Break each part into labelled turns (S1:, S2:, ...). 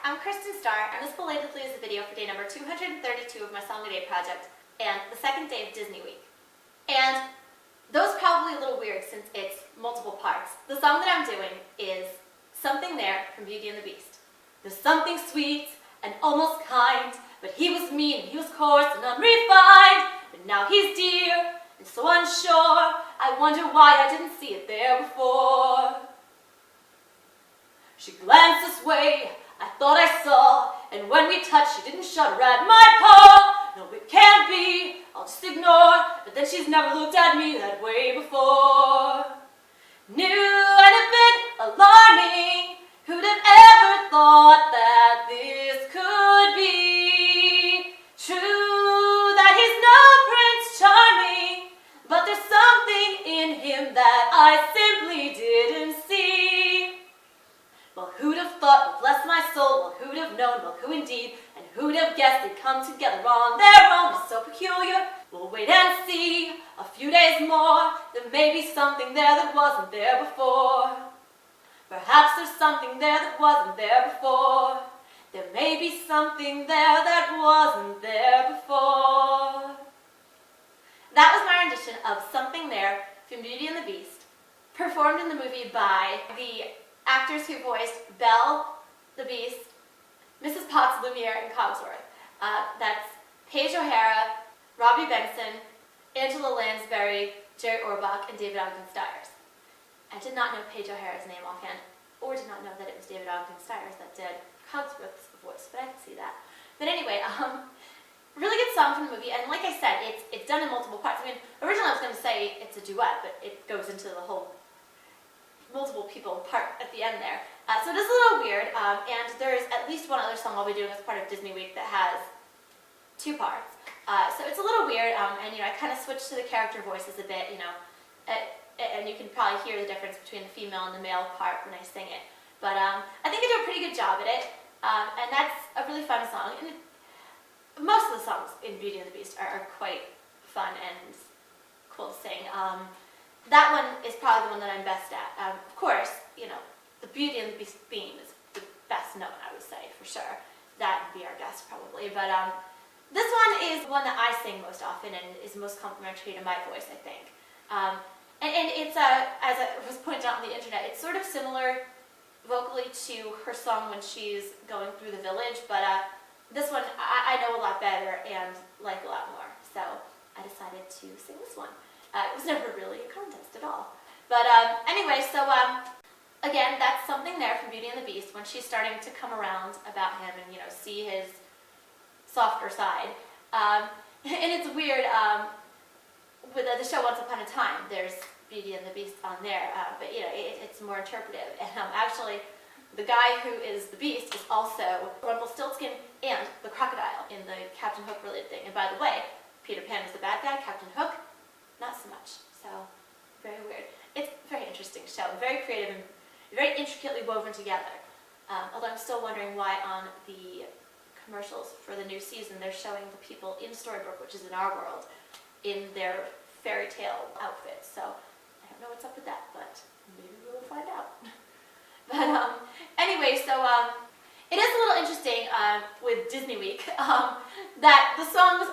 S1: I'm Kristin Star, and this belatedly is a video for day number 232 of my Song a Day project, and the second day of Disney Week. And those are probably a little weird since it's multiple parts. The song that I'm doing is Something There from Beauty and the Beast. There's something sweet and almost kind, but he was mean, he was coarse and unrefined, but now he's dear and so unsure. I wonder why I didn't see it there before. She glanced this way, I thought I saw, and when we touched, she didn't shudder at my paw. No, it can't be, I'll just ignore, but then she's never looked at me that way before. New and a bit alarming, who'd have ever thought that this could be true, that he's no Prince Charming, but there's something in him that I simply didn't see. Well, who'd have thought, well, bless my soul, well, who'd have known, well, who indeed, and who'd have guessed they'd come together on their own? It's so peculiar, we'll wait and see, a few days more, there may be something there that wasn't there before. Perhaps there's something there that wasn't there before. There may be something there that wasn't there before. That was my rendition of Something There from Beauty and the Beast, performed in the movie by the actors who voiced Belle, the Beast, Mrs. Potts, Lumiere, and Cogsworth. That's Paige O'Hara, Robbie Benson, Angela Lansbury, Jerry Orbach, and David Ogden Stiers. I did not know Paige O'Hara's name offhand, or did not know that it was David Ogden Stiers that did Cogsworth's voice, but I could see that. But anyway, really good song from the movie, and like I said, it's done in multiple parts. I mean, originally I was going to say it's a duet, but it goes into the whole multiple people part at the end there. So it is a little weird, and there's at least one other song I'll be doing as part of Disney Week that has two parts. So it's a little weird, and I kind of switched to the character voices a bit, and you can probably hear the difference between the female and the male part when I sing it. But I think I do a pretty good job at it, and that's a really fun song. And most of the songs in Beauty and the Beast are quite fun and cool to sing. That one is probably the one that I'm best at. Of course, the Beauty and the Beast theme is the best known, I would say, for sure. That would be our guess, probably. But this one is one that I sing most often and is most complimentary to my voice, I think. And it's, as it was pointed out on the internet, it's sort of similar vocally to her song when she's going through the village, but this one I know a lot better and like a lot more, so I decided to sing this one. It was never really a contest at all. But anyway, so again, that's Something There from Beauty and the Beast when she's starting to come around about him and, see his softer side. And it's weird, with the show Once Upon a Time, there's Beauty and the Beast on there, but, it's more interpretive. And actually, the guy who is the Beast is also Rumpelstiltskin and the crocodile in the Captain Hook related thing. And by the way, Peter Pan is the bad guy, Captain Hook, not so much. So, very weird. It's a very interesting show, very creative and very intricately woven together. Although I'm still wondering why on the commercials for the new season they're showing the people in Storybrooke, which is in our world, in their fairy tale outfits. So, I don't know what's up with that, but maybe we'll find out. But anyway, so it is a little interesting with Disney Week that the songs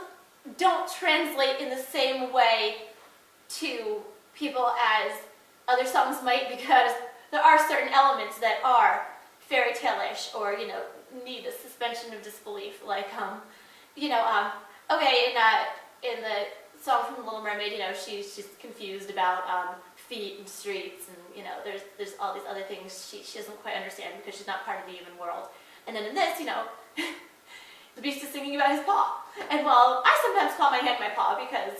S1: don't translate in the same way to people as other songs might, because there are certain elements that are fairy tale-ish or, need a suspension of disbelief. Like, okay, in the song from The Little Mermaid, she's confused about feet and streets, and, there's all these other things she doesn't quite understand because she's not part of the human world. And then in this, the Beast is singing about his paw. And well, I sometimes call my hand my paw because,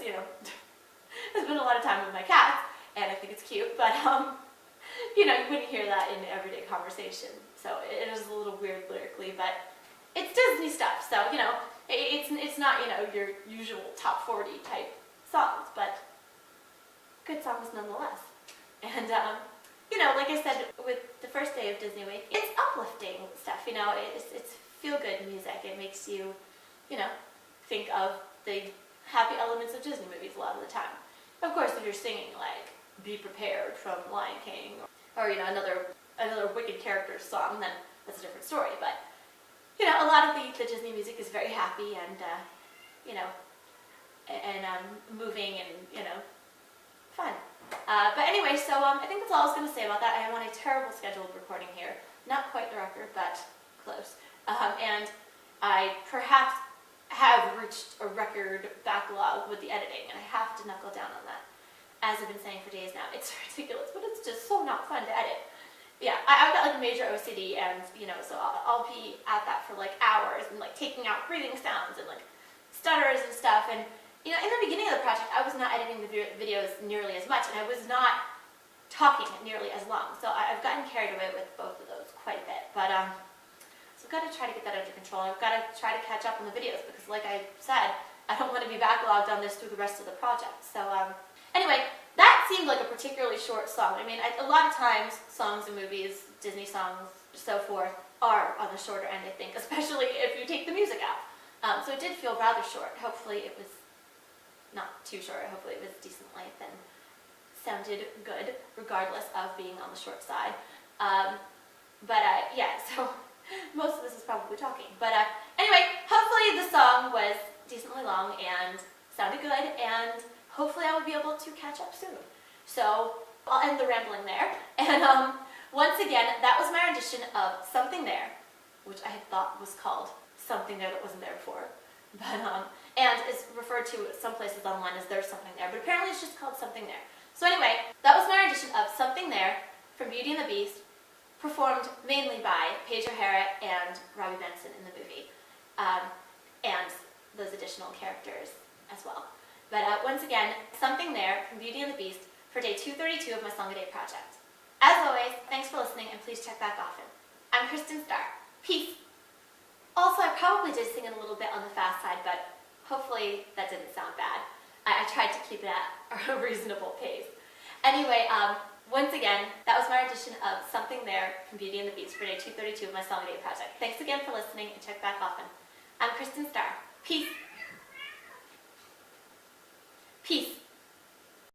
S1: I spend a lot of time with my cats, and I think it's cute, but, you wouldn't hear that in everyday conversation. So it is a little weird lyrically, but it's Disney stuff, so, it's not, your usual top 40 type songs, but good songs nonetheless. And, like I said, with the first day of Disney Week, it's uplifting stuff, it's feel-good music. It makes you, think of the happy elements of Disney movies a lot of the time. Of course, if you're singing, like, Be Prepared from Lion King, or another wicked character song, then that's a different story. But you know, a lot of the Disney music is very happy and, you know, and moving and, you know, fun. But anyway, so I think that's all I was going to say about that. I am on a terrible scheduled recording here. Not quite the record, but close. And I perhaps have reached a record backlog with the editing, and I have to knuckle down on that. As I've been saying for days now, it's ridiculous, but it's just so not fun to edit. Yeah, I've got like major OCD, and you know, so I'll be at that for like hours, and like taking out breathing sounds and like stutters and stuff. And you know, in the beginning of the project, I was not editing the videos nearly as much, and I was not talking nearly as long. So I've gotten carried away with both of those quite a bit. But so I've got to try to get that under control. I've got to try to catch up on the videos because, like I said, I don't want to be backlogged on this through the rest of the project. So anyway, that seemed like a particularly short song. I mean, a lot of times songs in movies, Disney songs, so forth, are on the shorter end, I think, especially if you take the music out. So it did feel rather short. Hopefully it was not too short. Hopefully it was decent length and sounded good, regardless of being on the short side. Yeah, so most of this is probably talking. But anyway, hopefully the song was decently long and sounded good, and hopefully I will be able to catch up soon. So I'll end the rambling there. And once again, that was my rendition of Something There, which I had thought was called Something There That Wasn't There Before. But, and it's referred to some places online as There's Something There, but apparently it's just called Something There. So anyway, that was my rendition of Something There from Beauty and the Beast, performed mainly by Paige O'Hara and Robbie Benson in the movie, and those additional characters as well. But once again, Something There from Beauty and the Beast for day 232 of my Song a Day project. As always, thanks for listening, and please check back often. I'm Kristin Star. Peace! Also, I probably did sing it a little bit on the fast side, but hopefully that didn't sound bad. I tried to keep it at a reasonable pace. Anyway, once again, that was my rendition of Something There from Beauty and the Beast for day 232 of my Song a Day project. Thanks again for listening, and check back often. I'm Kristin Star. Peace!